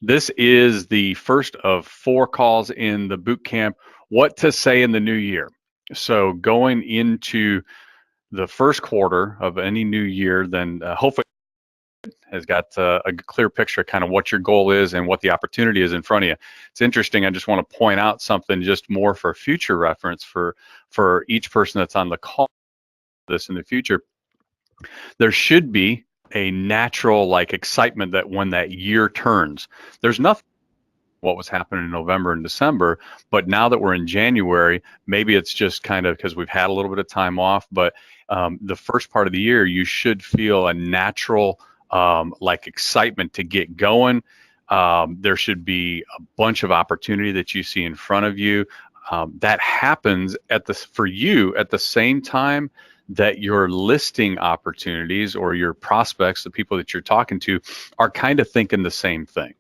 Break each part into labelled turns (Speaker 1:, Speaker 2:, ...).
Speaker 1: This is the first of 4 calls in the boot camp, What to Say in the New Year. So going into the first quarter of any new year, then hopefully has got a clear picture of kind of what your goal is and what the opportunity is in front of you. It's interesting. I just want to point out something just more for future reference for each person that's on the call this in the future. There should be a natural like excitement that when that year turns, there's nothing what was happening in November and December, but now that we're in January, maybe it's just kind of because we've had a little bit of time off, but the first part of the year, you should feel a natural like excitement to get going. There should be a bunch of opportunity that you see in front of you. That happens for you at the same time that your listing opportunities or your prospects, the people that you're talking to, are kind of thinking the same thing.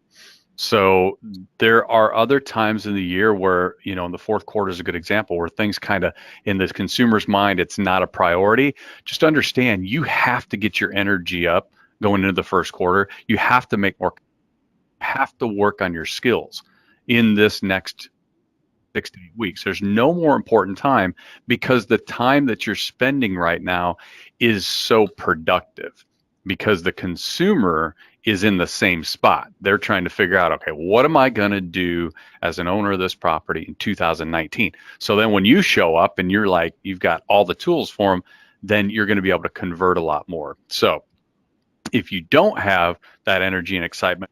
Speaker 1: So there are other times in the year where, the fourth quarter is a good example where things kind of in the consumer's mind, it's not a priority. Just understand you have to get your energy up going into the first quarter. You have to have to work on your skills in this next 6 to 8 weeks. There's no more important time because the time that you're spending right now is so productive because the consumer is in the same spot. They're trying to figure out, okay, what am I going to do as an owner of this property in 2019? So then when you show up and you're like, you've got all the tools for them, then you're going to be able to convert a lot more. So if you don't have that energy and excitement,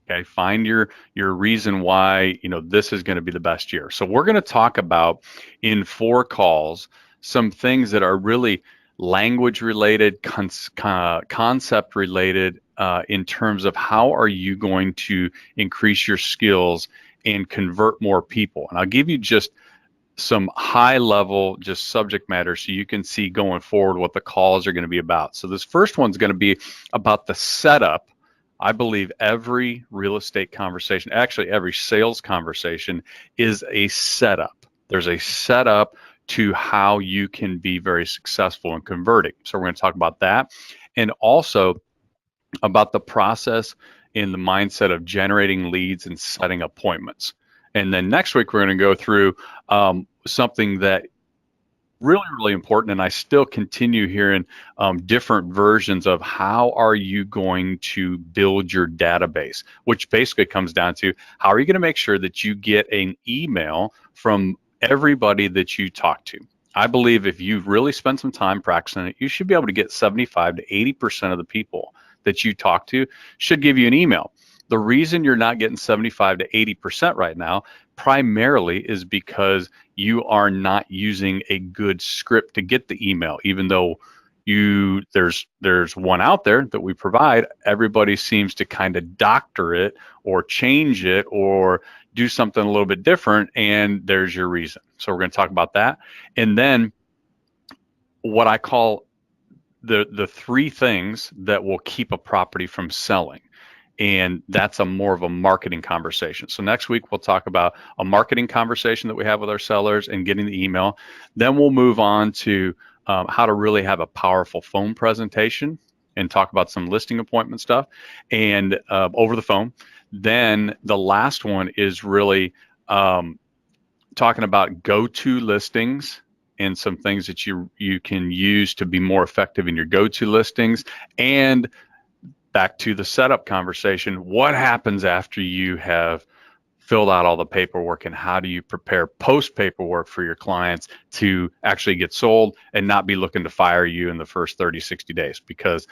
Speaker 1: okay, find your reason why, this is going to be the best year. So we're going to talk about in 4 calls some things that are really language related, concept related, in terms of how are you going to increase your skills and convert more people. And I'll give you just some high level just subject matter so you can see going forward what the calls are going to be about. So this first one's going to be about the setup. I believe every real estate conversation, actually every sales conversation, is a setup. There's a setup to how you can be very successful in converting. So we're going to talk about that, and also about the process in the mindset of generating leads and setting appointments. And then next week, we're going to go through something that really, really important, and I still continue hearing different versions of how are you going to build your database, which basically comes down to how are you going to make sure that you get an email from everybody that you talk to. I believe if you've really spent some time practicing it, you should be able to get 75 to 80% of the people that you talk to should give you an email. The reason you're not getting 75 to 80% right now primarily is because you are not using a good script to get the email. Even though there's one out there that we provide, everybody seems to kind of doctor it or change it or do something a little bit different, and there's your reason. So we're going to talk about that. And then what I call the 3 things that will keep a property from selling. And that's more of a marketing conversation. So next week, we'll talk about a marketing conversation that we have with our sellers and getting the email. Then we'll move on to how to really have a powerful phone presentation and talk about some listing appointment stuff and over the phone. Then the last one is really talking about go-to listings and some things that you can use to be more effective in your go-to listings. And back to the setup conversation, what happens after you have filled out all the paperwork, and how do you prepare post paperwork for your clients to actually get sold and not be looking to fire you in the first 30, 60 days? Because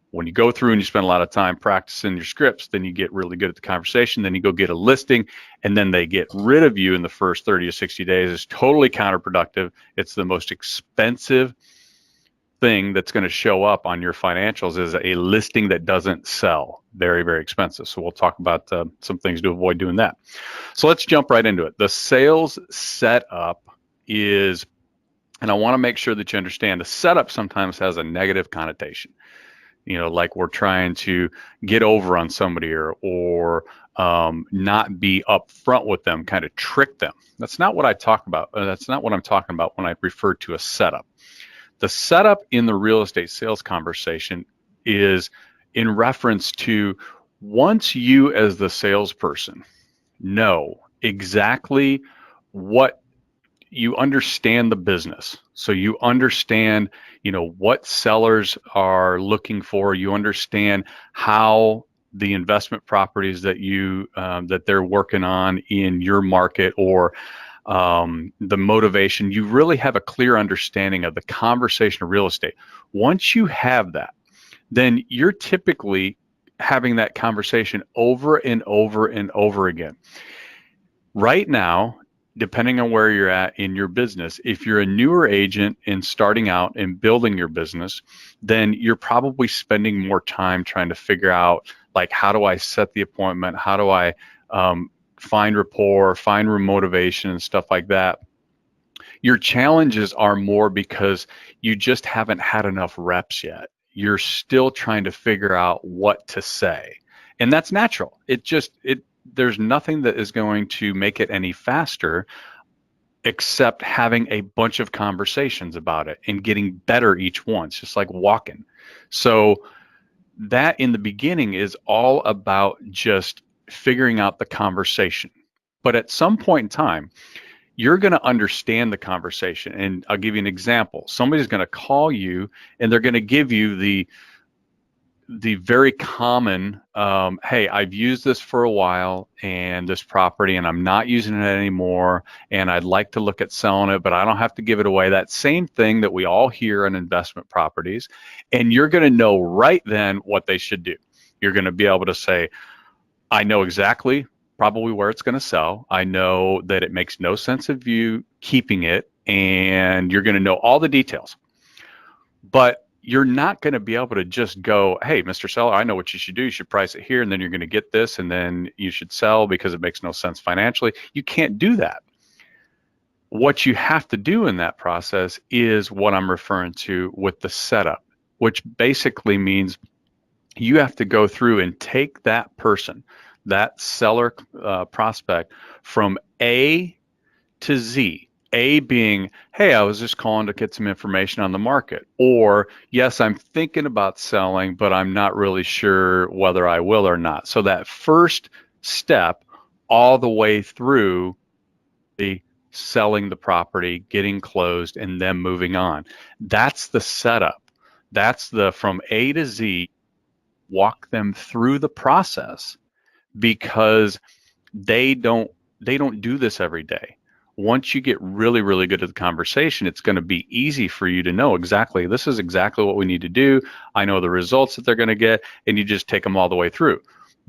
Speaker 1: when you go through and you spend a lot of time practicing your scripts, then you get really good at the conversation, then you go get a listing, and then they get rid of you in the first 30 to 60 days. It's totally counterproductive. It's the most expensive thing that's going to show up on your financials is a listing that doesn't sell. Very, very expensive. So we'll talk about some things to avoid doing that. So let's jump right into it. The sales setup is, and I want to make sure that you understand, the setup sometimes has a negative connotation. Like we're trying to get over on somebody or not be upfront with them, kind of trick them. That's not what I talk about. That's not what I'm talking about when I refer to a setup. The setup in the real estate sales conversation is in reference to Once you, as the salesperson, know exactly what you understand the business, so you understand, what sellers are looking for, you understand how the investment properties that that they're working on in your market, or the motivation, you really have a clear understanding of the conversation of real estate. Once you have that, then you're typically having that conversation over and over and over again. Right now, depending on where you're at in your business, if you're a newer agent and starting out and building your business, then you're probably spending more time trying to figure out, like, how do I set the appointment? How do I find rapport, find motivation and stuff like that? Your challenges are more because you just haven't had enough reps yet. You're still trying to figure out what to say. And that's natural. There's nothing that is going to make it any faster except having a bunch of conversations about it and getting better each one. It's just like walking. So that in the beginning is all about just figuring out the conversation. But at some point in time, you're going to understand the conversation. And I'll give you an example. Somebody's going to call you and they're going to give you the very common, hey, I've used this for a while and this property, and I'm not using it anymore, and I'd like to look at selling it, but I don't have to give it away. That same thing that we all hear in investment properties. And you're going to know right then what they should do. You're going to be able to say, I know exactly probably where it's going to sell. I know that it makes no sense of you keeping it, and you're going to know all the details. But you're not going to be able to just go, hey, Mr. Seller, I know what you should do. You should price it here, and then you're going to get this, and then you should sell because it makes no sense financially. You can't do that. What you have to do in that process is what I'm referring to with the setup, which basically means you have to go through and take that person, that seller prospect, from A to Z. A being, hey, I was just calling to get some information on the market. Or, yes, I'm thinking about selling, but I'm not really sure whether I will or not. So that first step all the way through the selling the property, getting closed, and then moving on. That's the setup. That's the from A to Z, walk them through the process, because they don't do this every day. Once you get really, really good at the conversation, it's going to be easy for you to know exactly, this is exactly what we need to do. I know the results that they're going to get, and you just take them all the way through.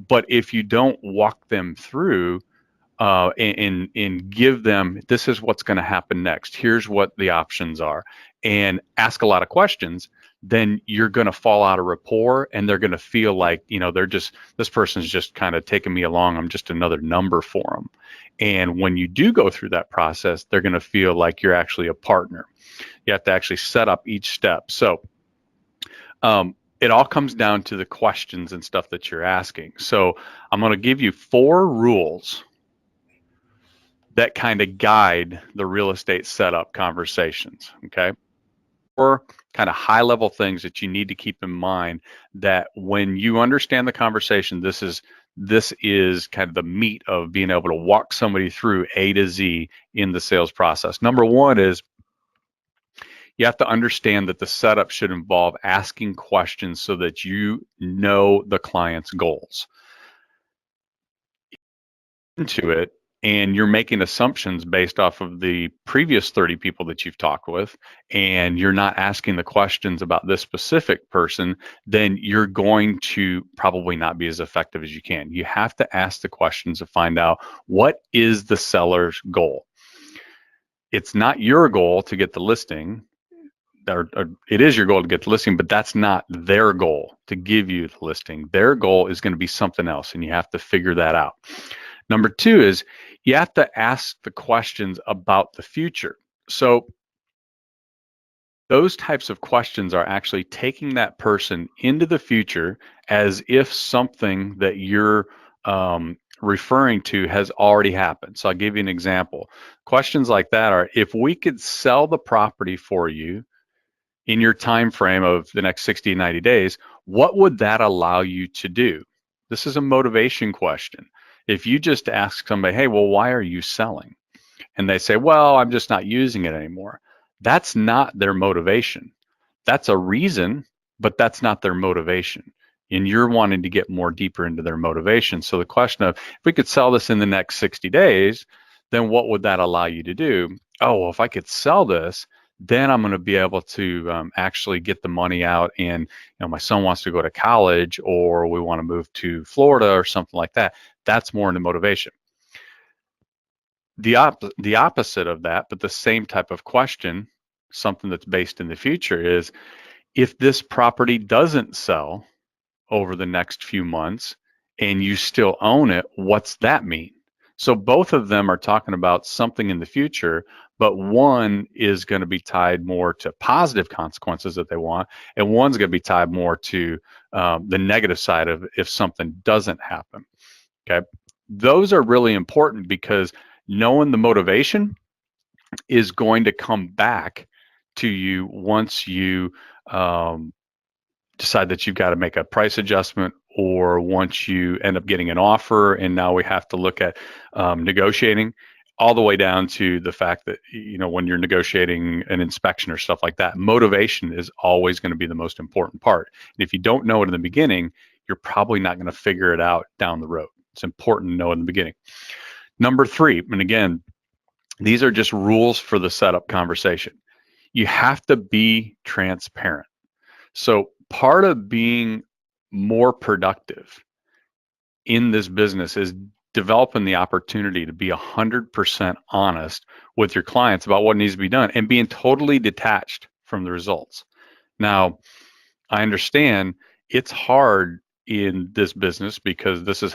Speaker 1: But if you don't walk them through and give them, this is what's going to happen next, here's what the options are, and ask a lot of questions, then you're going to fall out of rapport, and they're going to feel like, they're just, this person's just kind of taking me along. I'm just another number for them. And when you do go through that process, they're going to feel like you're actually a partner. You have to actually set up each step. So it all comes down to the questions and stuff that you're asking. So I'm going to give you 4 rules that kind of guide the real estate setup conversations, okay? 4 kind of high level things that you need to keep in mind, that when you understand the conversation, this is kind of the meat of being able to walk somebody through A to Z in the sales process. Number 1 is you have to understand that the setup should involve asking questions so that you know the client's goals. Into it, and you're making assumptions based off of the previous 30 people that you've talked with, and you're not asking the questions about this specific person, then you're going to probably not be as effective as you can. You have to ask the questions to find out, what is the seller's goal? It's not your goal to get the listing, or it is your goal to get the listing, but that's not their goal to give you the listing. Their goal is going to be something else, and you have to figure that out. Number 2 is you have to ask the questions about the future. So those types of questions are actually taking that person into the future as if something that you're referring to has already happened. So I'll give you an example. Questions like that are, if we could sell the property for you in your time frame of the next 60 to 90 days, what would that allow you to do? This is a motivation question. If you just ask somebody, hey, well, why are you selling? And they say, well, I'm just not using it anymore. That's not their motivation. That's a reason, but that's not their motivation. And you're wanting to get more deeper into their motivation. So the question of, if we could sell this in the next 60 days, then what would that allow you to do? Oh, well, if I could sell this, then I'm going to be able to actually get the money out. And my son wants to go to college, or we want to move to Florida or something like that. That's more into motivation. The opposite of that, but the same type of question, something that's based in the future, is if this property doesn't sell over the next few months and you still own it, what's that mean? So both of them are talking about something in the future, but one is going to be tied more to positive consequences that they want, and one's going to be tied more to the negative side of if something doesn't happen. Okay. Those are really important because knowing the motivation is going to come back to you once you decide that you've got to make a price adjustment, or once you end up getting an offer and now we have to look at negotiating, all the way down to the fact that when you're negotiating an inspection or stuff like that, motivation is always going to be the most important part. And if you don't know it in the beginning, you're probably not going to figure it out down the road. It's important to know in the beginning. Number 3, and again, these are just rules for the setup conversation. You have to be transparent. So part of being more productive in this business is developing the opportunity to be 100% honest with your clients about what needs to be done and being totally detached from the results. Now, I understand it's hard in this business because this is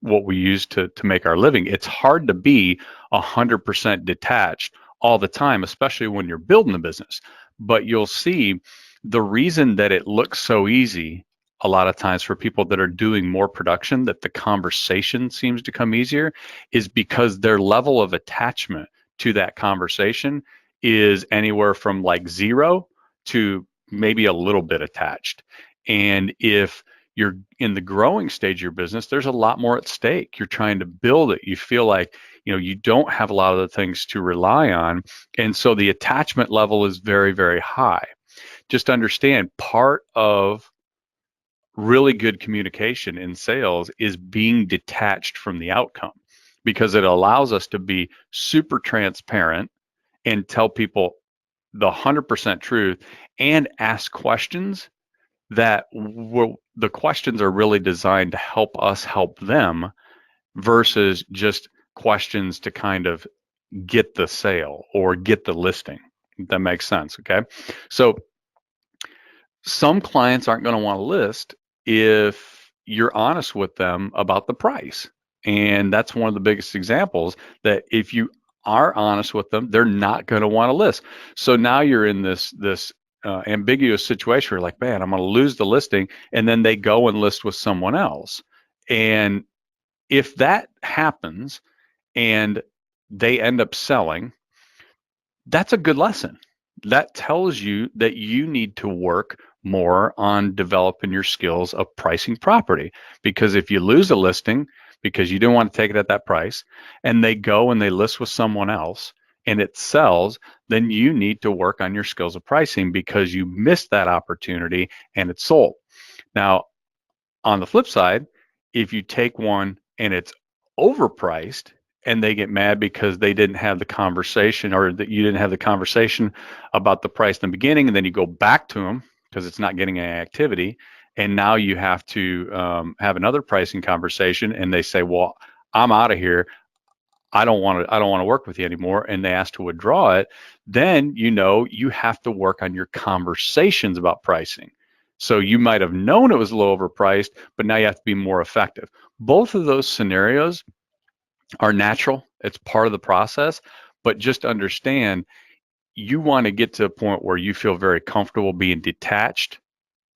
Speaker 1: what we use to make our living. It's hard to be 100% detached all the time, especially when you're building a business. But you'll see the reason that it looks so easy a lot of times for people that are doing more production, that the conversation seems to come easier, is because their level of attachment to that conversation is anywhere from like 0 to maybe a little bit attached. And if you're in the growing stage of your business, there's a lot more at stake. You're trying to build it. You feel like, you don't have a lot of the things to rely on. And so the attachment level is very, very high. Just understand, part of really good communication in sales is being detached from the outcome, because it allows us to be super transparent and tell people the 100% truth and ask questions that the questions are really designed to help us help them, versus just questions to kind of get the sale or get the listing. That makes sense. Okay. So some clients aren't going to want to list if you're honest with them about the price. And that's one of the biggest examples, that if you are honest with them, they're not going to want to list. So now you're in this ambiguous situation where you're like, man, I'm going to lose the listing, and then they go and list with someone else. And if that happens and they end up selling, that's a good lesson. That tells you that you need to work more on developing your skills of pricing property. Because if you lose a listing because you didn't want to take it at that price, and they go and they list with someone else and it sells, then you need to work on your skills of pricing because you missed that opportunity and it sold. Now, on the flip side, if you take one and it's overpriced and they get mad because they didn't have the conversation, or that you didn't have the conversation about the price in the beginning, and then you go back to them because it's not getting any activity, and now you have to have another pricing conversation, and they say, well, I'm out of here. I don't want to work with you anymore, and they ask to withdraw it, then you have to work on your conversations about pricing. So you might have known it was a little overpriced, but now you have to be more effective. Both of those scenarios are natural. It's part of the process, but just understand, you want to get to a point where you feel very comfortable being detached,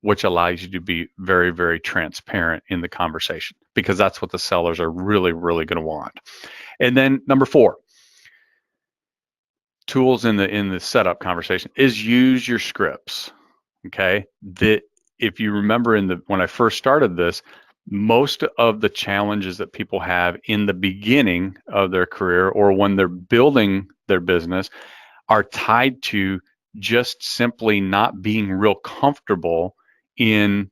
Speaker 1: which allows you to be very, very transparent in the conversation, because that's what the sellers are really, really going to want. And then number 4, tools in the setup conversation, is use your scripts. Okay. That, if you remember when I first started this, Most of the challenges that people have in the beginning of their career or when they're building their business are tied to just simply not being real comfortable in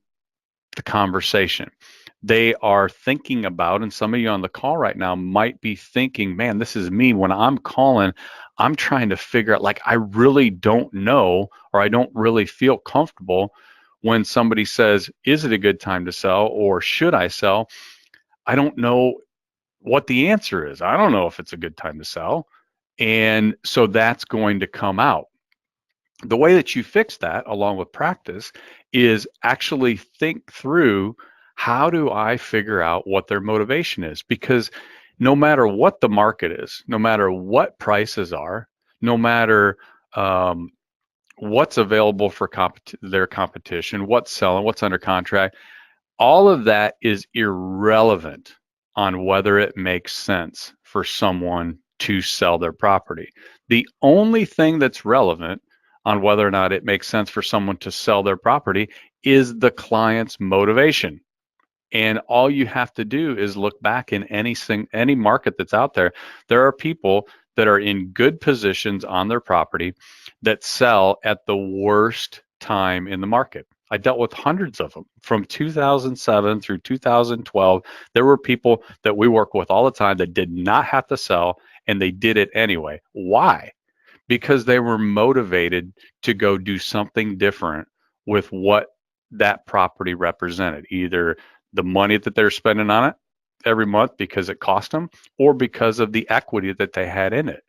Speaker 1: the conversation. They are thinking about, and some of you on the call right now might be thinking, man, this is me. When I'm calling, I'm trying to figure out, like, I really don't know, or I don't really feel comfortable when somebody says, is it a good time to sell or should I sell? I don't know what the answer is. I don't know if it's a good time to sell. And so that's going to come out. The way that you fix that, along with practice, is actually think through, how do I figure out what their motivation is? Because no matter what the market is, no matter what prices are, no matter what's available for their competition, what's selling, what's under contract, all of that is irrelevant on whether it makes sense for someone to sell their property. The only thing that's relevant on whether or not it makes sense for someone to sell their property is the client's motivation. And all you have to do is look back in any market that's out there. There are people that are in good positions on their property that sell at the worst time in the market. I dealt with hundreds of them from 2007 through 2012. There were people that we work with all the time that did not have to sell, and they did it anyway. Why? Because they were motivated to go do something different with what that property represented, either the money that they're spending on it every month because it cost them, or because of the equity that they had in it.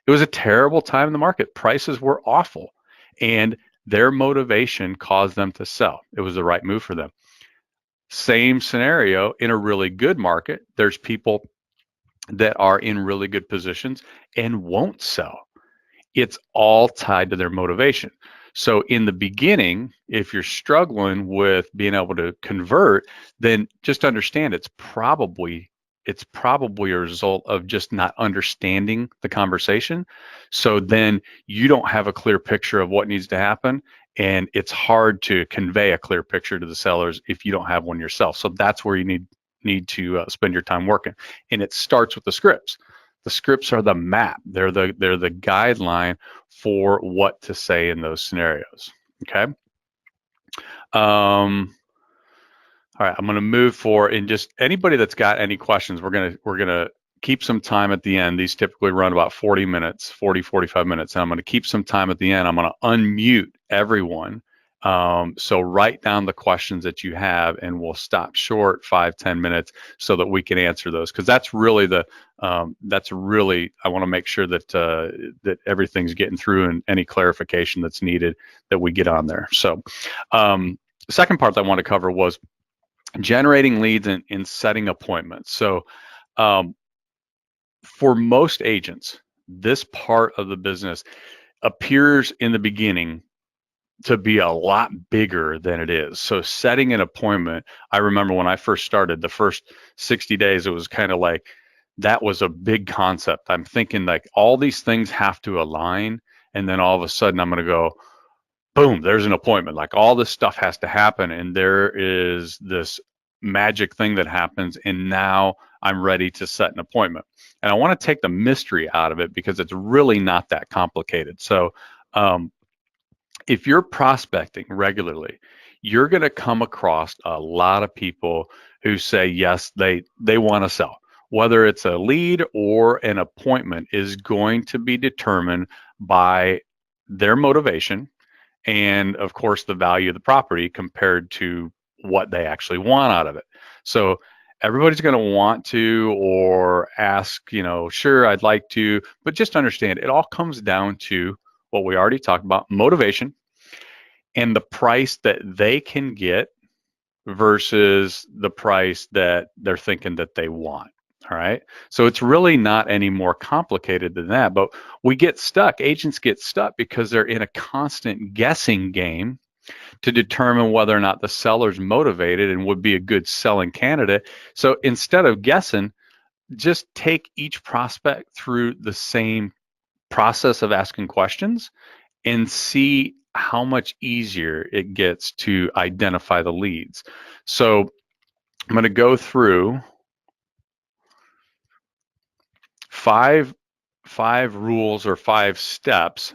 Speaker 1: It was a terrible time in the market. Prices were awful, and their motivation caused them to sell. It was the right move for them. Same scenario in a really good market. There's people that are in really good positions and won't sell. It's all tied to their motivation. So in the beginning, if you're struggling with being able to convert, then just understand it's probably a result of just not understanding the conversation. So then you don't have a clear picture of what needs to happen, and it's hard to convey a clear picture to the sellers if you don't have one yourself. So that's where you need to spend your time working. And it starts with the scripts. The scripts are the map. They're the guideline for what to say in those scenarios. Okay. All right, I'm going to move forward, and just anybody that's got any questions, we're going to keep some time at the end. These typically run about 40 minutes, 45 minutes. And I'm going to keep some time at the end. I'm going to unmute everyone. So write down the questions that you have, and we'll stop short 5-10 minutes so that we can answer those. Because that's really I want to make sure that that everything's getting through, and any clarification that's needed that we get on there. So the second part that I want to cover was generating leads and setting appointments. So for most agents, this part of the business appears in the beginning to be a lot bigger than it is. So setting an appointment, I remember when I first started, the first 60 days, it was kind of like, that was a big concept. I'm thinking like all these things have to align, and then all of a sudden I'm going to go, boom, there's an appointment. Like all this stuff has to happen, and there is this magic thing that happens, and now I'm ready to set an appointment. And I want to take the mystery out of it, because it's really not that complicated. So if you're prospecting regularly, you're going to come across a lot of people who say yes, they want to sell. Whether it's a lead or an appointment is going to be determined by their motivation, and of course the value of the property compared to what they actually want out of it. So everybody's going to want to, or ask, sure, I'd like to, but just understand it all comes down to what we already talked about: motivation and the price that they can get versus the price that they're thinking that they want. All right. So it's really not any more complicated than that. But we get stuck. Agents get stuck because they're in a constant guessing game to determine whether or not the seller's motivated and would be a good selling candidate. So instead of guessing, just take each prospect through the same process of asking questions and see how much easier it gets to identify the leads. So I'm going to go through five rules or 5 steps,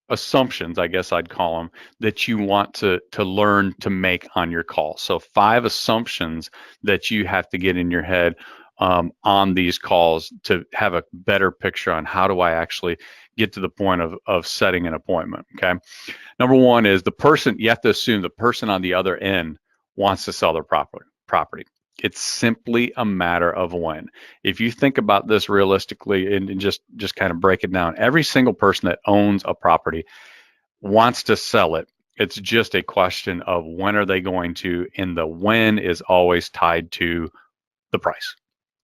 Speaker 1: assumptions, I guess I'd call them, that you want to learn to make on your call. So 5 assumptions that you have to get in your head on these calls to have a better picture on how do I actually get to the point of setting an appointment. Okay. Number one is you have to assume the person on the other end wants to sell their property. It's simply a matter of when. If you think about this realistically and just kind of break it down, every single person that owns a property wants to sell it. It's just a question of when are they going to, and the when is always tied to the price.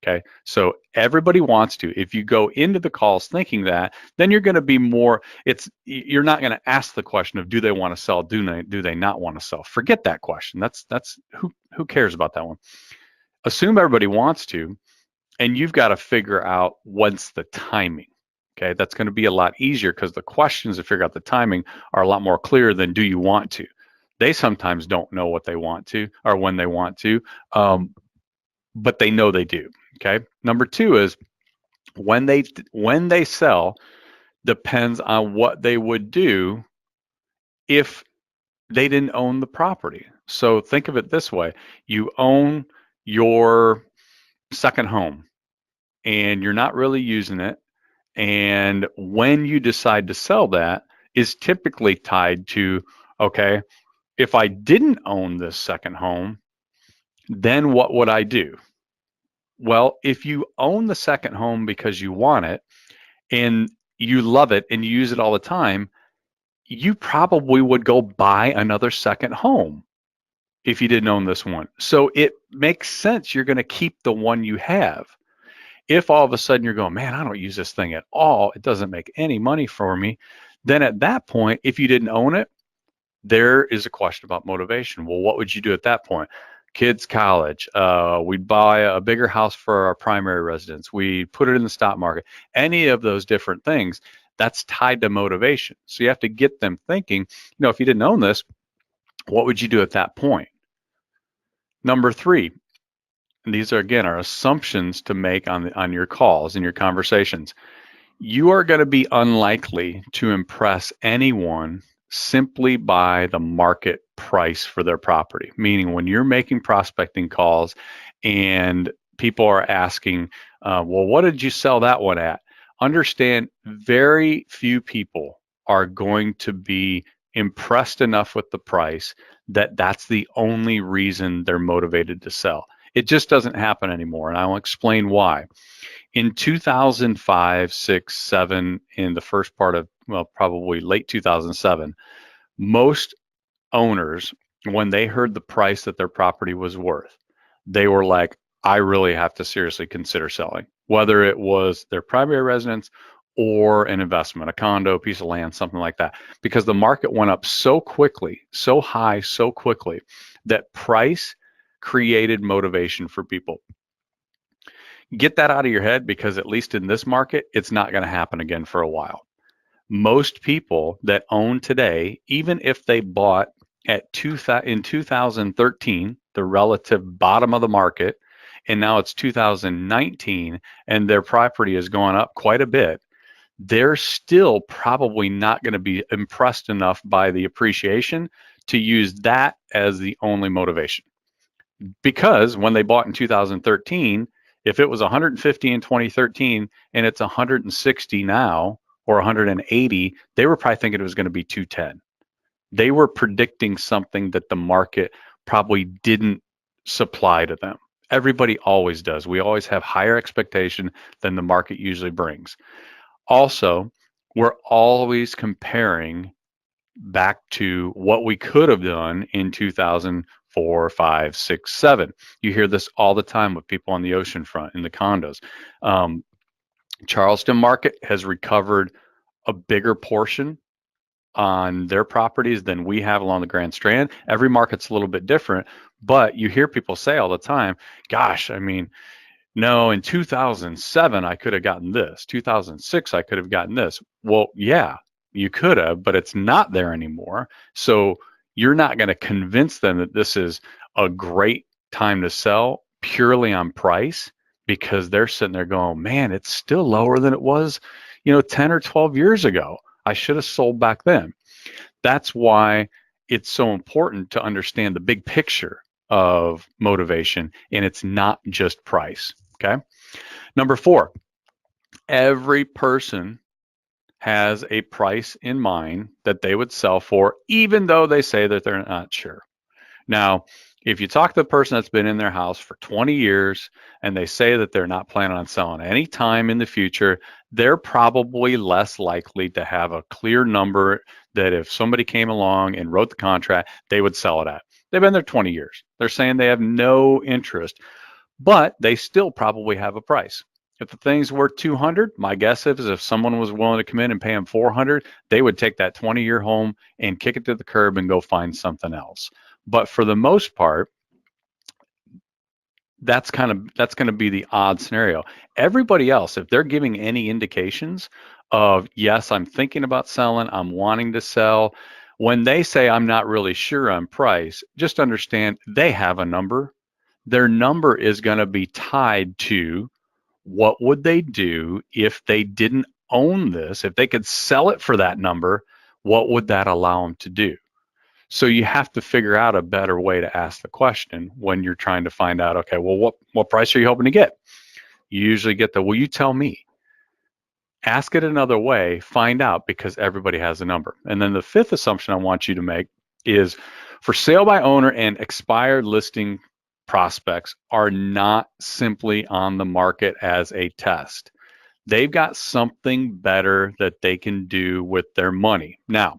Speaker 1: Okay. So everybody wants to. If you go into the calls thinking that, then you're going to be more, you're not going to ask the question of do they want to sell? Do they not want to sell? Forget that question. That's who cares about that one? Assume everybody wants to, and you've got to figure out what's the timing. Okay. That's going to be a lot easier because the questions to figure out the timing are a lot more clear than do you want to? They sometimes don't know what they want to or when they want to. But they know they do. Okay. Number two is when they sell depends on what they would do if they didn't own the property. So think of it this way. You own your second home and you're not really using it. And when you decide to sell that is typically tied to, okay, if I didn't own this second home, then what would I do? Well, if you own the second home because you want it and you love it and you use it all the time, you probably would go buy another second home if you didn't own this one. So it makes sense you're going to keep the one you have. If all of a sudden you're going, man, I don't use this thing at all, it doesn't make any money for me, then at that point, if you didn't own it, there is a question about motivation. Well, what would you do at that point? Kids' college. We'd buy a bigger house for our primary residence. We put it in the stock market. Any of those different things, that's tied to motivation. So you have to get them thinking, if you didn't own this, what would you do at that point? Number three, and these are again our assumptions to make on your calls and your conversations. You are going to be unlikely to impress anyone simply by the market price for their property. Meaning when you're making prospecting calls and people are asking, well, what did you sell that one at? Understand very few people are going to be impressed enough with the price that that's the only reason they're motivated to sell. It just doesn't happen anymore. And I'll explain why. In 2005, 6, 7, in the first part of, probably late 2007, most owners, when they heard the price that their property was worth, they were like, I really have to seriously consider selling, whether it was their primary residence or an investment, a condo, a piece of land, something like that, because the market went up so quickly, so high, so quickly that price created motivation for people. Get that out of your head because at least in this market, it's not going to happen again for a while. Most people that own today, even if they bought in 2013, the relative bottom of the market, and now it's 2019 and their property has gone up quite a bit, they're still probably not going to be impressed enough by the appreciation to use that as the only motivation. Because when they bought in 2013, if it was 150 in 2013 and it's 160 now or 180, they were probably thinking it was going to be 210. They were predicting something that the market probably didn't supply to them. Everybody always does. We always have higher expectation than the market usually brings. Also, we're always comparing back to what we could have done in 2004, 5, 6, 7. You hear this all the time with people on the ocean front in the condos. Charleston market has recovered a bigger portion on their properties than we have along the Grand Strand. Every market's a little bit different, but you hear people say all the time, gosh, I mean, no, in 2007, I could have gotten this. 2006, I could have gotten this. Well, yeah, you could have, but it's not there anymore. So you're not going to convince them that this is a great time to sell purely on price because they're sitting there going, man, it's still lower than it was, 10 or 12 years ago. I should have sold back then. That's why it's so important to understand the big picture of motivation, and it's not just price. Okay. Number 4, every person has a price in mind that they would sell for, even though they say that they're not sure. Now, if you talk to the person that's been in their house for 20 years and they say that they're not planning on selling any time in the future, they're probably less likely to have a clear number that if somebody came along and wrote the contract, they would sell it at. They've been there 20 years. They're saying they have no interest, but they still probably have a price. If the thing's worth 200, my guess is if someone was willing to come in and pay them 400, they would take that 20-year home and kick it to the curb and go find something else. But for the most part, that's going to be the odd scenario. Everybody else, if they're giving any indications of, yes, I'm thinking about selling, I'm wanting to sell, when they say I'm not really sure on price, just understand they have a number. Their number is going to be tied to what would they do if they didn't own this. If they could sell it for that number, what would that allow them to do? So you have to figure out a better way to ask the question when you're trying to find out, okay, well, what price are you hoping to get? You usually get the, well, you tell me. Ask it another way, find out, because everybody has a number. And then the 5th assumption I want you to make is for sale by owner and expired listing prospects are not simply on the market as a test. They've got something better that they can do with their money. Now,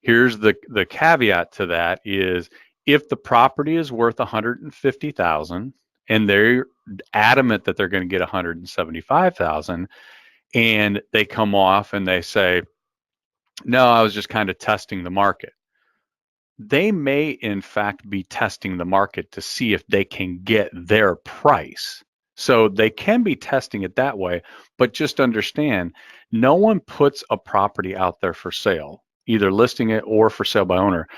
Speaker 1: here's the caveat to that is if the property is worth $150,000 and they're adamant that they're going to get $175,000 and they come off and they say, no, I was just kind of testing the market. They may in fact be testing the market to see if they can get their price. So they can be testing it that way, but just understand, no one puts a property out there for sale, either listing it or for sale by owner,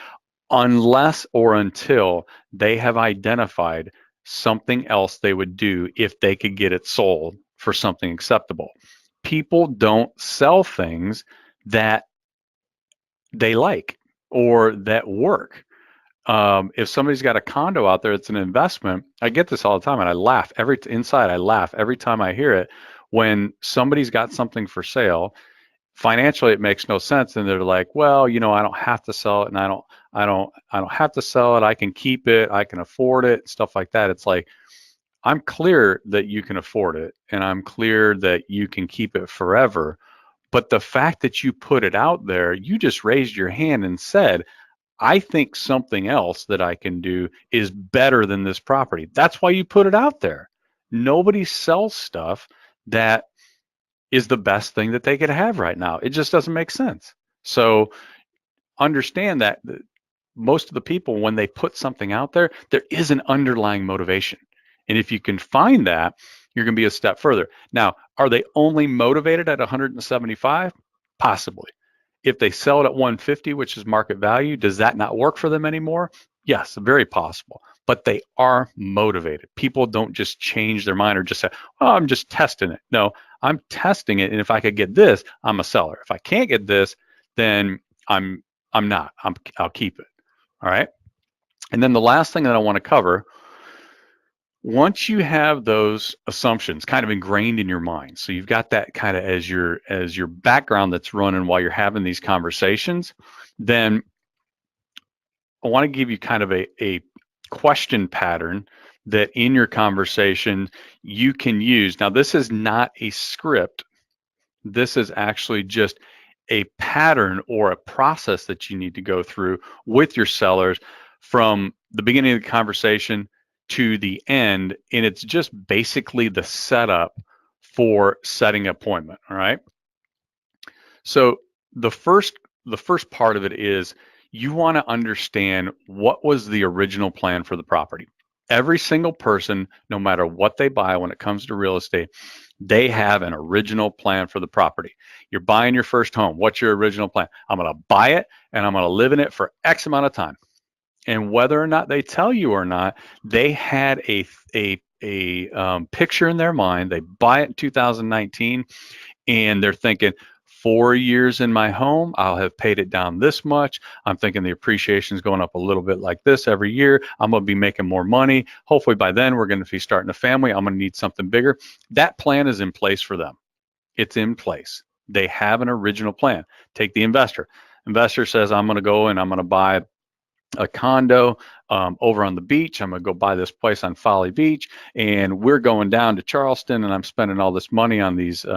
Speaker 1: unless or until they have identified something else they would do if they could get it sold for something acceptable. People don't sell things that they like or that work. If somebody's got a condo out there, it's an investment. I get this all the time, and I laugh I laugh every time I hear it. When somebody's got something for sale, financially it makes no sense, and they're like, well, I don't have to sell it, and I don't have to sell it. I can keep it. I can afford it. Stuff like that. It's like, I'm clear that you can afford it, and I'm clear that you can keep it forever. But the fact that you put it out there, you just raised your hand and said, I think something else that I can do is better than this property. That's why you put it out there. Nobody sells stuff that is the best thing that they could have right now. It just doesn't make sense. So understand that most of the people, when they put something out there, there is an underlying motivation. And if you can find that, you're going to be a step further. Now, are they only motivated at 175? Possibly. If they sell it at 150, which is market value, does that not work for them anymore? Yes, very possible. But they are motivated. People don't just change their mind or just say, oh, I'm just testing it. No, I'm testing it, and if I could get this, I'm a seller. If I can't get this, then I'm not. I'll keep it. All right. And then the last thing that I want to cover, once you have those assumptions kind of ingrained in your mind, so you've got that kind of as your background that's running while you're having these conversations, then I want to give you kind of a question pattern that in your conversation you can use. Now, this is not a script. This is actually just a pattern or a process that you need to go through with your sellers from the beginning of the conversation to the end, and it's just basically the setup for setting an appointment. All right. So the first part of it is you want to understand what was the original plan for the property. Every single person, no matter what they buy when it comes to real estate, they have an original plan for the property. You're buying your first home. What's your original plan? I'm going to buy it and I'm going to live in it for X amount of time. And whether or not they tell you or not, they had a picture in their mind. They buy it in 2019, and they're thinking, 4 years in my home, I'll have paid it down this much. I'm thinking the appreciation is going up a little bit like this every year. I'm going to be making more money. Hopefully by then we're going to be starting a family. I'm going to need something bigger. That plan is in place for them. It's in place. They have an original plan. Take the investor. Investor says, I'm going to go and I'm going to buy a condo over on the beach. I'm going to go buy this place on Folly Beach, and we're going down to Charleston, and I'm spending all this money on these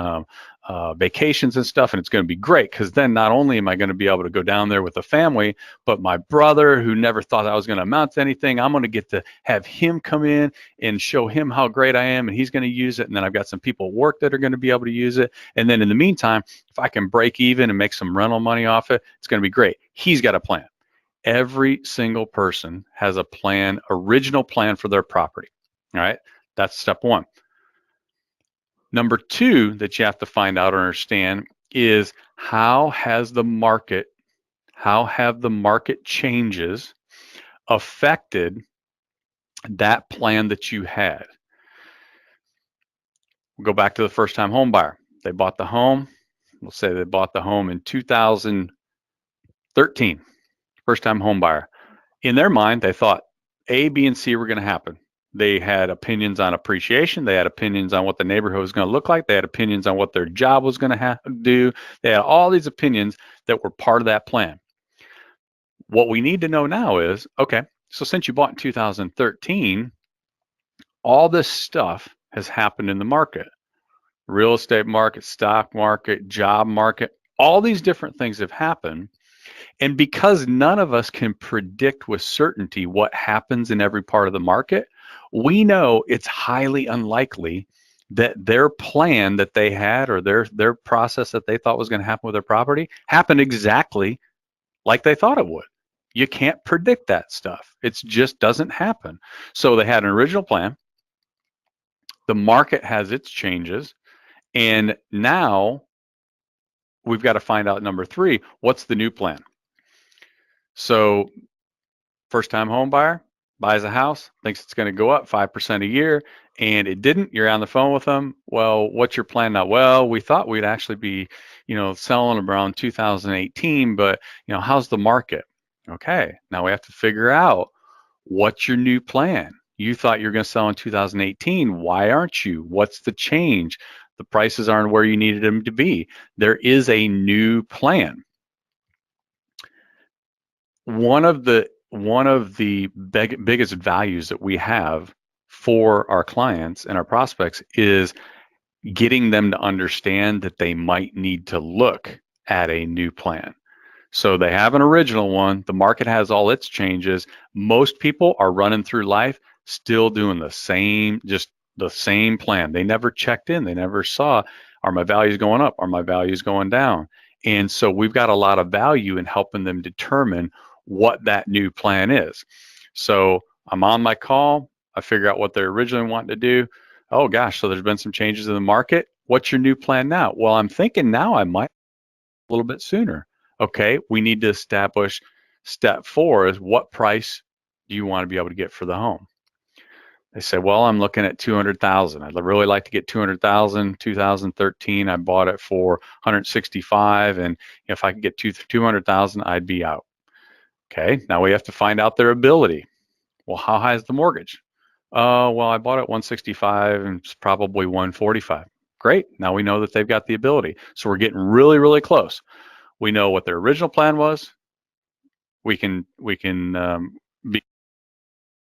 Speaker 1: vacations and stuff, and it's going to be great because then not only am I going to be able to go down there with the family, but my brother, who never thought I was going to amount to anything, I'm going to get to have him come in and show him how great I am, and he's going to use it, and then I've got some people at work that are going to be able to use it, and then in the meantime, if I can break even and make some rental money off it, it's going to be great. He's got a plan. Every single person has a plan, original plan for their property. All right, that's step one. Number two that you have to find out or understand is how have the market changes affected that plan that you had. We'll go back to the first-time home buyer. They bought the home. We'll say they bought the home in 2013. First-time home buyer. In their mind, they thought A, B, and C were going to happen. They had opinions on appreciation. They had opinions on what the neighborhood was going to look like. They had opinions on what their job was going to do. They had all these opinions that were part of that plan. What we need to know now is, okay, so since you bought in 2013, all this stuff has happened in the market. Real estate market, stock market, job market, all these different things have happened. And because none of us can predict with certainty what happens in every part of the market, we know it's highly unlikely that their plan that they had or their process that they thought was going to happen with their property happened exactly like they thought it would. You can't predict that stuff. It just doesn't happen. So they had an original plan. The market has its changes. And now we've got to find out, number three, what's the new plan? So first-time home buyer buys a house, thinks it's going to go up 5% a year, and it didn't. You're on the phone with them. Well, what's your plan now? Well, we thought we'd actually be, selling around 2018, but, how's the market? Okay, now we have to figure out what's your new plan. You thought you were going to sell in 2018. Why aren't you? What's the change? The prices aren't where you needed them to be. There is a new plan. One of the biggest values that we have for our clients and our prospects is getting them to understand that they might need to look at a new plan. So they have an original one. The market has all its changes. Most people are running through life still doing the same plan. They never checked in. They never saw, are my values going up? Are my values going down? And so we've got a lot of value in helping them determine what that new plan is. So I'm on my call. I figure out what they originally wanted to do. Oh gosh, so there's been some changes in the market. What's your new plan now? Well, I'm thinking now I might a little bit sooner. Okay, we need to establish step 4 is what price do you want to be able to get for the home? They say, well, I'm looking at 200,000. I'd really like to get 200,000. 2013, I bought it for 165, and if I could get 200,000, I'd be out. Okay, now we have to find out their ability. Well, how high is the mortgage? Well, I bought it 165 and it's probably 145. Great, now we know that they've got the ability. So we're getting really, really close. We know what their original plan was. We can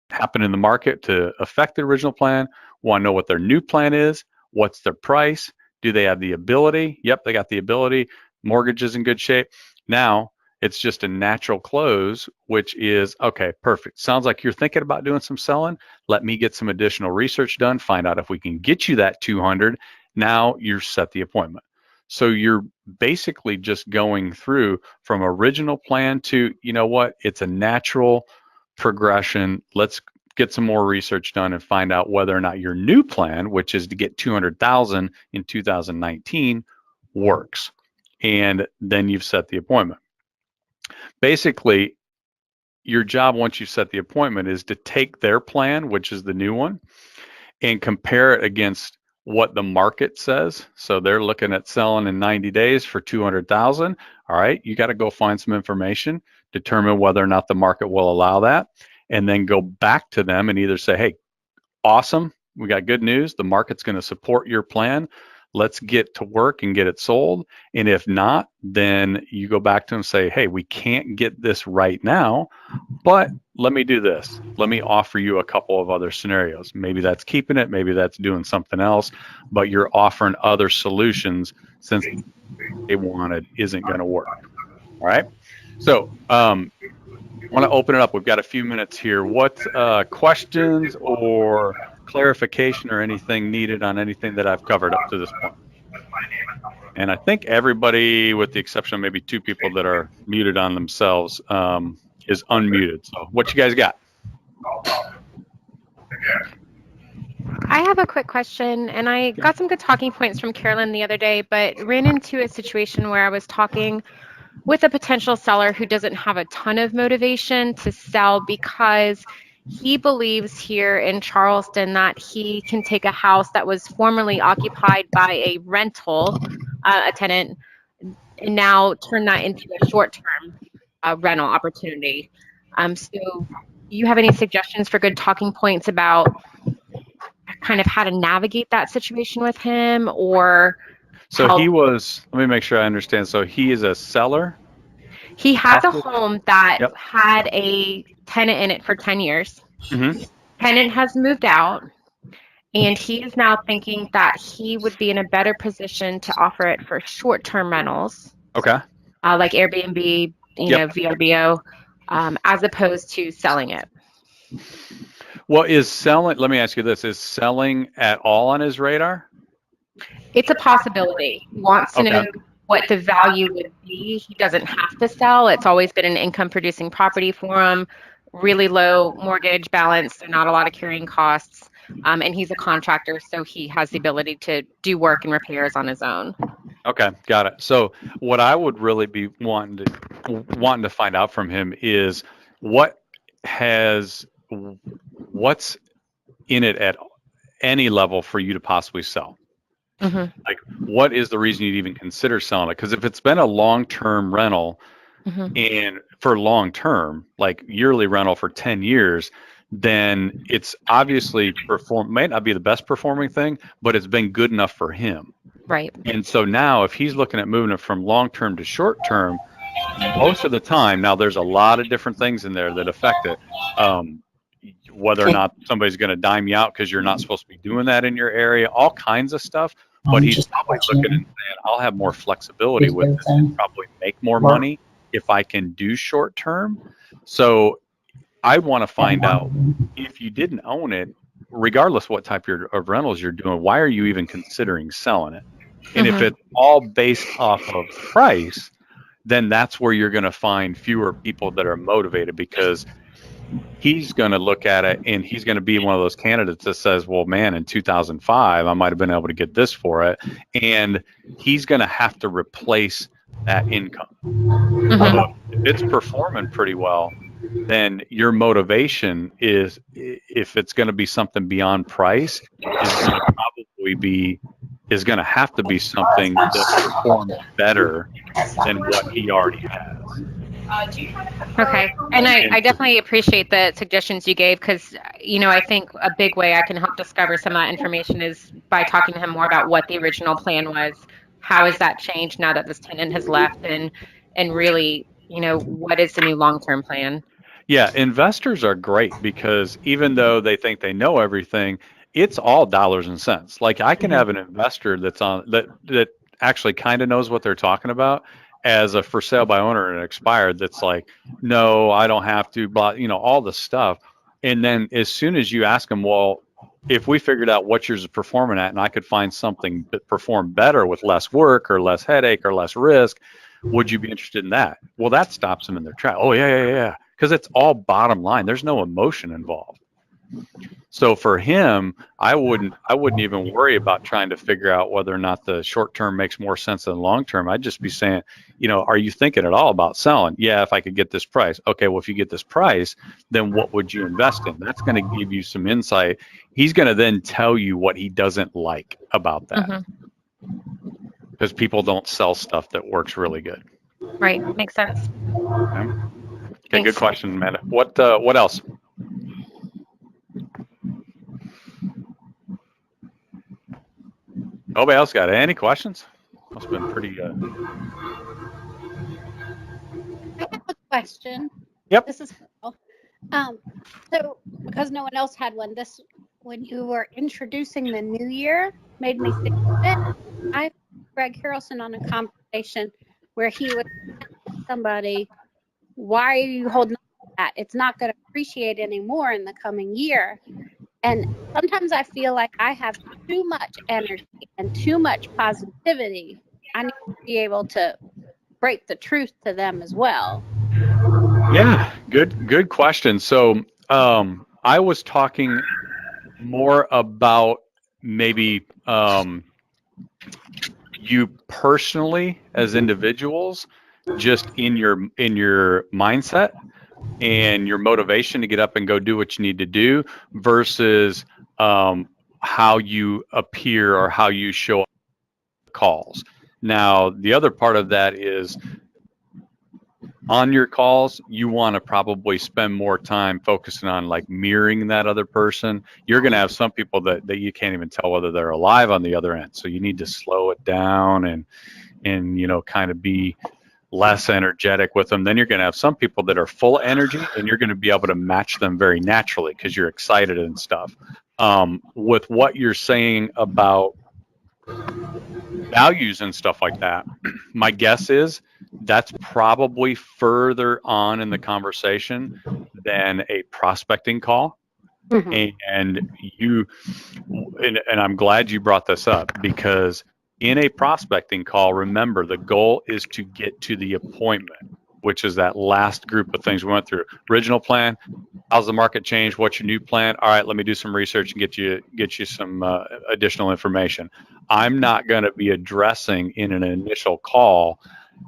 Speaker 1: happen in the market to affect the original plan. Want to know what their new plan is. What's their price? Do they have the ability? Yep, they got the ability. Mortgage is in good shape. Now it's just a natural close, which is, okay, perfect. Sounds like you're thinking about doing some selling. Let me get some additional research done, find out if we can get you that 200. Now you're set the appointment. So you're basically just going through from original plan to, it's a natural progression. Let's get some more research done and find out whether or not your new plan, which is to get 200,000 in 2019, works. And then you've set the appointment. Basically, your job once you set the appointment is to take their plan, which is the new one, and compare it against what the market says. So they're looking at selling in 90 days for 200,000. All right, you got to go find some information, determine whether or not the market will allow that, and then go back to them and either say, hey, awesome, we got good news, the market's going to support your plan, let's get to work and get it sold. And if not, then you go back to them and say, hey, we can't get this right now, but let me do this. Let me offer you a couple of other scenarios. Maybe that's keeping it, maybe that's doing something else, but you're offering other solutions since they wanted isn't going to work. All right. So I want to open it up. We've got a few minutes here. What questions or clarification or anything needed on anything that I've covered up to this point? And I think everybody, with the exception of maybe two people that are muted on themselves, is unmuted. So what you guys got?
Speaker 2: I have a quick question, and I got some good talking points from Carolyn the other day, but ran into a situation where I was talking with a potential seller who doesn't have a ton of motivation to sell because he believes here in Charleston that he can take a house that was formerly occupied by a rental, a tenant, and now turn that into a short-term rental opportunity. So you have any suggestions for good talking points about kind of how to navigate that situation with him, or
Speaker 1: So he was, let me make sure I understand. So he is a seller?
Speaker 2: He has a home that
Speaker 1: Yep.
Speaker 2: had a tenant in it for 10 years.
Speaker 1: Mm-hmm.
Speaker 2: Tenant has moved out, and he is now thinking that he would be in a better position to offer it for short-term rentals.
Speaker 1: Okay.
Speaker 2: Like Airbnb, VRBO, as opposed to selling it.
Speaker 1: Well, is selling, let me ask you this, is selling at all on his radar?
Speaker 2: It's a possibility. He wants to know what the value would be. He doesn't have to sell. It's always been an income-producing property for him, really low mortgage balance, so not a lot of carrying costs. And he's a contractor, so he has the ability to do work and repairs on his own.
Speaker 1: Okay, got it. So what I would really be wanting to find out from him is what's in it at any level for you to possibly sell.
Speaker 2: Mm-hmm.
Speaker 1: Like, what is the reason you'd even consider selling it? Because if it's been a long-term rental,
Speaker 2: Mm-hmm.
Speaker 1: and for long-term, like yearly rental for 10 years, then it's obviously might not be the best performing thing, but it's been good enough for him.
Speaker 2: Right.
Speaker 1: And so now if he's looking at moving it from long-term to short-term, most of the time, now there's a lot of different things in there that affect it. Whether or not somebody's going to dime you out because you're not supposed to be doing that in your area, all kinds of stuff. But he's probably looking and saying, I'll have more flexibility with this and probably make more money if I can do short term. So I want to find out, if you didn't own it, regardless what type of rentals you're doing, why are you even considering selling it? And if it's all based off of price, then that's where you're going to find fewer people that are motivated, because he's going to look at it and he's going to be one of those candidates that says, well, man, in 2005, I might have been able to get this for it. And he's going to have to replace that income. So if it's performing pretty well, then your motivation is, if it's going to be something beyond price, is going to have to be something that performs better than what he already has.
Speaker 2: Okay. And I definitely appreciate the suggestions you gave, because, I think a big way I can help discover some of that information is by talking to him more about what the original plan was. How has that changed now that this tenant has left, and really, what is the new long-term plan?
Speaker 1: Yeah, investors are great because even though they think they know everything, it's all dollars and cents. Like, I can have an investor that's on that actually kind of knows what they're talking about, as a for sale by owner and expired that's like, no, I don't have to, blah, all the stuff. And then as soon as you ask them, well, if we figured out what yours is performing at and I could find something that performed better with less work or less headache or less risk, would you be interested in that? Well, that stops them in their track. Oh, yeah. Because it's all bottom line. There's no emotion involved. So for him, I wouldn't even worry about trying to figure out whether or not the short term makes more sense than long term. I'd just be saying, are you thinking at all about selling? Yeah, if I could get this price. Okay, well, if you get this price, then what would you invest in? That's going to give you some insight. He's going to then tell you what he doesn't like about that. Because people don't sell stuff that works really good.
Speaker 2: Right, makes sense.
Speaker 1: Okay, good question, Amanda. What else? Nobody else got any questions? Must have been pretty good.
Speaker 3: I have a question.
Speaker 1: Yep.
Speaker 3: This is Carol. So because no one else had one, when you were introducing the new year made me think of it. I had Greg Harrelson on a conversation where he would ask somebody, why are you holding on to that? It's not going to appreciate anymore in the coming year. And sometimes I feel like I have too much energy and too much positivity. I need to be able to break the truth to them as well.
Speaker 1: Yeah, good question. So I was talking more about maybe you personally as individuals, just in your mindset and your motivation to get up and go do what you need to do versus how you appear or how you show up calls. Now, the other part of that is on your calls, you want to probably spend more time focusing on like mirroring that other person. You're going to have some people that you can't even tell whether they're alive on the other end. So you need to slow it down and kind of be less energetic with them. Then you're going to have some people that are full of energy, and you're going to be able to match them very naturally because you're excited and stuff. With what you're saying about values and stuff like that, my guess is that's probably further on in the conversation than a prospecting call. And I'm glad you brought this up, because in a prospecting call, remember, the goal is to get to the appointment, which is that last group of things we went through. Original plan, how's the market change? What's your new plan? All right, let me do some research and get you some additional information. I'm not going to be addressing in an initial call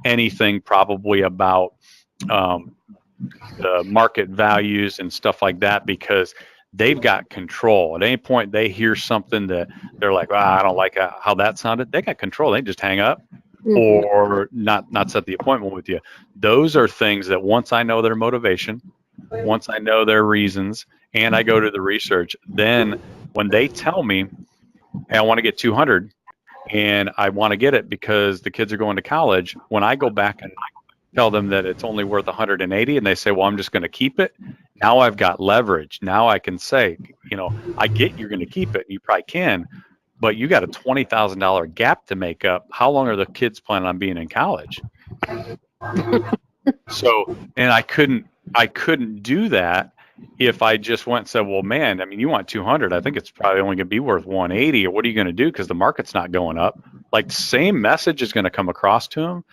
Speaker 1: anything probably about the market values and stuff like that, because they've got control. At any point they hear something that they're like, I don't like how that sounded, they got control. They just hang up or not set the appointment with you. Those are things that once I know their motivation, once I know their reasons, and I go to the research, then when they tell me, hey, I want to get 200 and I want to get it because the kids are going to college, when I go back and tell them that it's only worth 180 and they say, well, I'm just going to keep it, now I've got leverage. Now I can say, I get you're going to keep it, and you probably can, but you got a $20,000 gap to make up. How long are the kids planning on being in college? So, and I couldn't do that if I just went and said, well, man, I mean, you want 200. I think it's probably only going to be worth 180. Or what are you going to do? Because the market's not going up. Like, the same message is going to come across to them,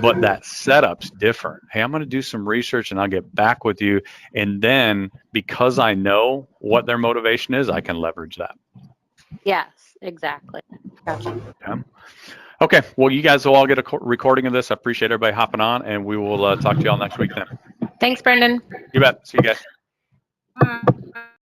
Speaker 1: but that setup's different. Hey, I'm going to do some research and I'll get back with you. And then because I know what their motivation is, I can leverage that.
Speaker 3: Yes, exactly. Gotcha.
Speaker 1: Okay. Well, you guys will all get a recording of this. I appreciate everybody hopping on, and we will talk to you all next week then.
Speaker 2: Thanks, Brendan.
Speaker 1: You bet. See you guys.